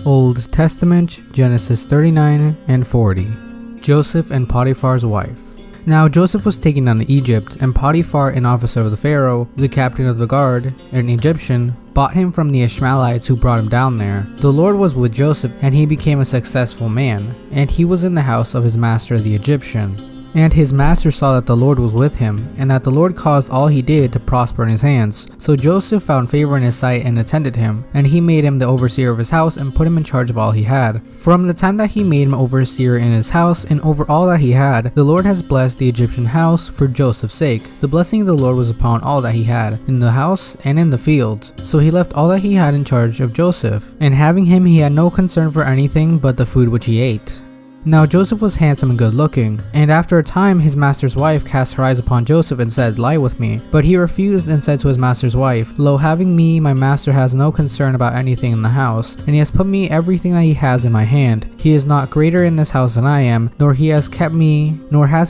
Old Testament, Genesis 39 and 40. Joseph and Potiphar's wife. Now Joseph was taken down to Egypt, and Potiphar, an officer of the Pharaoh, the captain of the guard, an Egyptian, bought him from the Ishmaelites who brought him down there. The Lord was with Joseph, and he became a successful man, and he was in the house of his master the Egyptian. And his master saw that the Lord was with him, and that the Lord caused all he did to prosper in his hands. So Joseph found favor in his sight and attended him, and he made him the overseer of his house and put him in charge of all he had. From the time that he made him overseer in his house and over all that he had, the Lord has blessed the Egyptian house for Joseph's sake. The blessing of the Lord was upon all that he had, in the house and in the field. So he left all that he had in charge of Joseph, and having him he had no concern for anything but the food which he ate. Now Joseph was handsome and good looking, and after a time his master's wife cast her eyes upon Joseph and said, "Lie with me." But he refused and said to his master's wife, "Lo, having me, my master has no concern about anything in the house, and he has put me everything that he has in my hand. He is not greater in this house than I am, nor has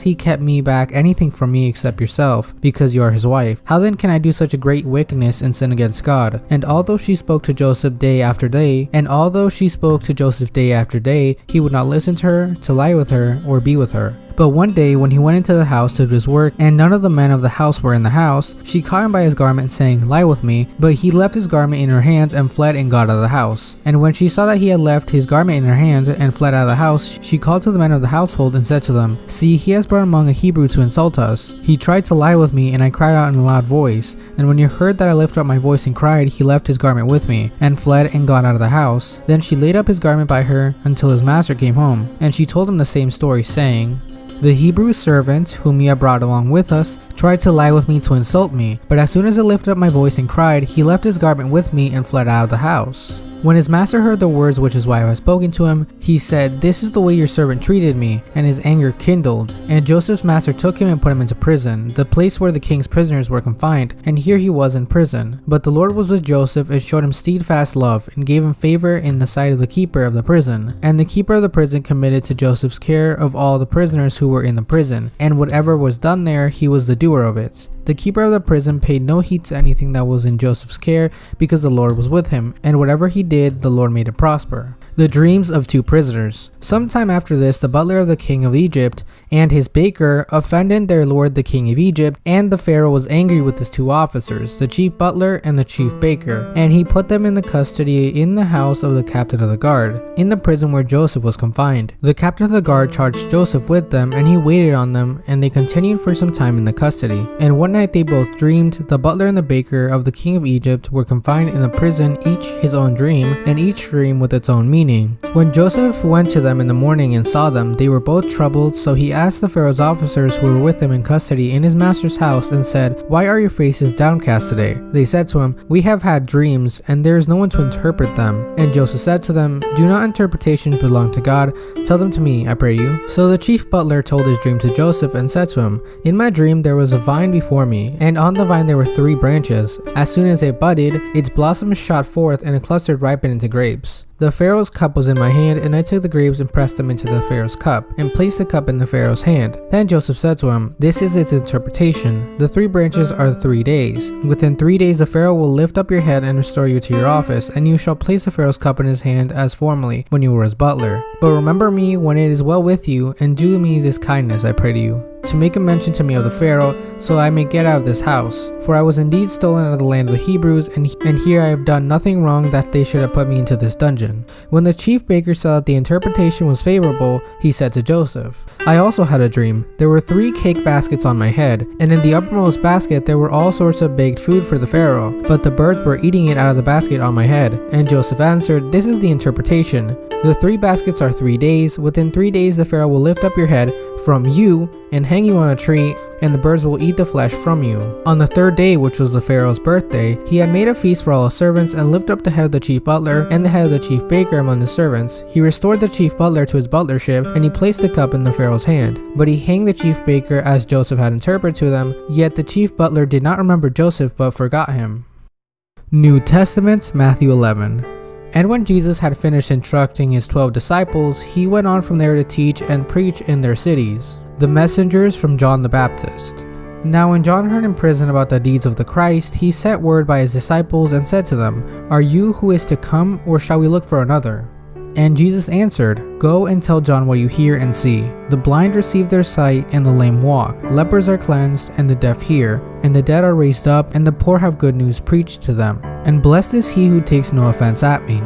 he kept me back anything from me except yourself, because you are his wife. How then can I do such a great wickedness and sin against God?" And although she spoke to Joseph day after day, he would not listen to her, to lie with her, or be with her. But one day when he went into the house to do his work, and none of the men of the house were in the house, she caught him by his garment, saying, "Lie with me." But he left his garment in her hand and fled and got out of the house. And when she saw that he had left his garment in her hand and fled out of the house, she called to the men of the household and said to them, "See, he has brought among a Hebrew to insult us. He tried to lie with me, and I cried out in a loud voice. And when he heard that I lifted up my voice and cried, he left his garment with me, and fled and got out of the house." Then she laid up his garment by her until his master came home. And she told him the same story, saying, "The Hebrew servant, whom you have brought along with us, tried to lie with me to insult me. But as soon as I lifted up my voice and cried, he left his garment with me and fled out of the house." When his master heard the words which his wife had spoken to him, he said, "This is the way your servant treated me," and his anger kindled. And Joseph's master took him and put him into prison, the place where the king's prisoners were confined, and here he was in prison. But the Lord was with Joseph and showed him steadfast love, and gave him favor in the sight of the keeper of the prison. And the keeper of the prison committed to Joseph's care of all the prisoners who were in the prison, and whatever was done there, he was the doer of it. The keeper of the prison paid no heed to anything that was in Joseph's care, because the Lord was with him, and whatever he did, the Lord made it prosper. The dreams of two prisoners. Sometime after this, the butler of the king of Egypt and his baker offended their lord the king of Egypt, and the Pharaoh was angry with his two officers, the chief butler and the chief baker, and he put them in the custody in the house of the captain of the guard, in the prison where Joseph was confined. The captain of the guard charged Joseph with them, and he waited on them, and they continued for some time in the custody. And one night they both dreamed. The butler and the baker of the king of Egypt were confined in the prison, each his own dream, and each dream with its own meaning. When Joseph went to them in the morning and saw them, they were both troubled. So he asked the Pharaoh's officers who were with him in custody in his master's house and said, "Why are your faces downcast today?" They said to him, "We have had dreams, and there is no one to interpret them." And Joseph said to them, "Do not interpretations belong to God? Tell them to me, I pray you." So the chief butler told his dream to Joseph and said to him, "In my dream there was a vine before me, and on the vine there were 3 branches. As soon as it budded, its blossoms shot forth, and a cluster ripened into grapes. The Pharaoh's cup was in my hand, and I took the grapes and pressed them into the Pharaoh's cup, and placed the cup in the Pharaoh's hand." Then Joseph said to him, "This is its interpretation. The 3 branches are 3 days. Within 3 days the Pharaoh will lift up your head and restore you to your office, and you shall place the Pharaoh's cup in his hand as formerly, when you were his butler. But remember me when it is well with you, and do me this kindness, I pray to you, to make a mention to me of the Pharaoh, so I may get out of this house. For I was indeed stolen out of the land of the Hebrews, and here I have done nothing wrong that they should have put me into this dungeon." When the chief baker saw that the interpretation was favorable, he said to Joseph, "I also had a dream. There were 3 cake baskets on my head, and in the uppermost basket there were all sorts of baked food for the Pharaoh, but the birds were eating it out of the basket on my head." And Joseph answered, "This is the interpretation. The 3 baskets are 3 days. Within 3 days the Pharaoh will lift up your head, from you and hang you on a tree, and the birds will eat the flesh from you. On the third day, which was the Pharaoh's birthday, he had made a feast for all his servants and lifted up the head of the chief butler and the head of the chief baker among the servants. He restored the chief butler to his butlership, and he placed the cup in the Pharaoh's hand. But he hanged the chief baker as Joseph had interpreted to them, yet the chief butler did not remember Joseph but forgot him. New Testament, Matthew 11. And when Jesus had finished instructing his 12 disciples, he went on from there to teach and preach in their cities. The messengers from John the Baptist. Now when John heard in prison about the deeds of the Christ, he sent word by his disciples and said to them, "Are you who is to come, or shall we look for another?" And Jesus answered, "Go and tell John what you hear and see. The blind receive their sight, and the lame walk. Lepers are cleansed, and the deaf hear. And the dead are raised up, and the poor have good news preached to them. And blessed is he who takes no offense at me."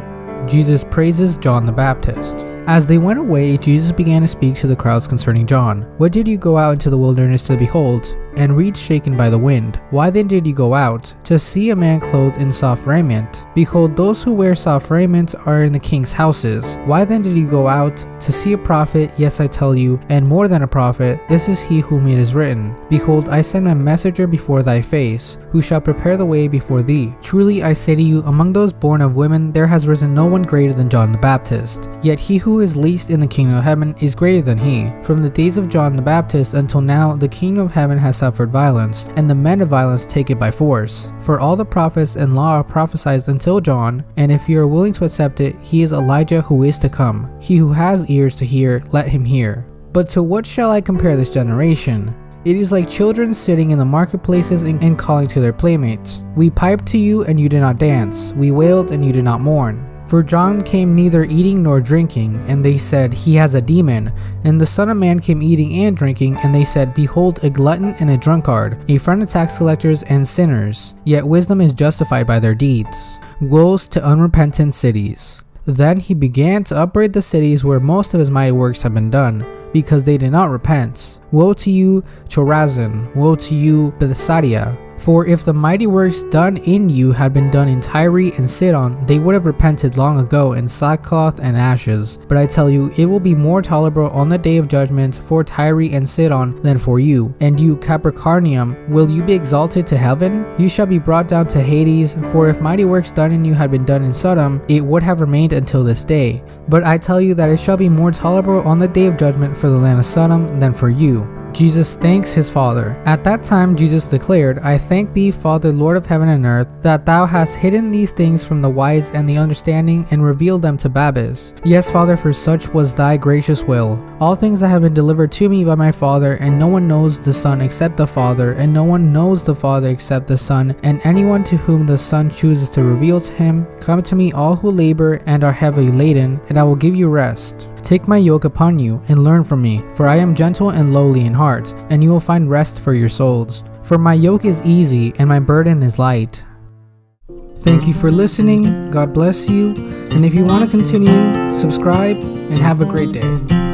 Jesus praises John the Baptist. As they went away, Jesus began to speak to the crowds concerning John. "What did you go out into the wilderness to behold? And reeds shaken by the wind? Why then did you go out? To see a man clothed in soft raiment? Behold, those who wear soft raiment are in the king's houses. Why then did you go out? To see a prophet? Yes, I tell you, and more than a prophet. This is he whom it is written, Behold, I send my messenger before thy face, who shall prepare the way before thee. Truly I say to you, among those born of women there has risen no one greater than John the Baptist. Yet he who is least in the kingdom of heaven is greater than he. From the days of John the Baptist until now, the kingdom of heaven has suffered violence, and the men of violence take it by force. For all the prophets and law prophesied until John, and if you are willing to accept it, he is Elijah who is to come. He who has ears to hear, let him hear. But to what shall I compare this generation? It is like children sitting in the marketplaces and calling to their playmates. We piped to you, and you did not dance. We wailed, and you did not mourn. For John came neither eating nor drinking, and they said, He has a demon. And the Son of Man came eating and drinking, and they said, Behold, a glutton and a drunkard, a friend of tax collectors and sinners. Yet wisdom is justified by their deeds. Woes to unrepentant cities. Then he began to upbraid the cities where most of his mighty works had been done, because they did not repent. Woe to you, Chorazin! Woe to you, Bethsaida! For if the mighty works done in you had been done in Tyre and Sidon, they would have repented long ago in sackcloth and ashes. But I tell you, it will be more tolerable on the day of judgment for Tyre and Sidon than for you. And you, Capernaum, will you be exalted to heaven? You shall be brought down to Hades. For if mighty works done in you had been done in Sodom, it would have remained until this day. But I tell you that it shall be more tolerable on the day of judgment for the land of Sodom than for you. Jesus thanks his Father. At that time Jesus declared, I thank thee, Father, Lord of heaven and earth, that thou hast hidden these things from the wise and the understanding and revealed them to babes. Yes, Father, for such was thy gracious will. All things that have been delivered to me by my Father, and no one knows the Son except the Father, and no one knows the Father except the Son, and anyone to whom the Son chooses to reveal to him. Come to me, all who labor and are heavily laden, and I will give you rest. Take my yoke upon you, and learn from me, for I am gentle and lowly in heart, and you will find rest for your souls. For my yoke is easy, and my burden is light. Thank you for listening, God bless you, and if you want to continue, subscribe, and have a great day.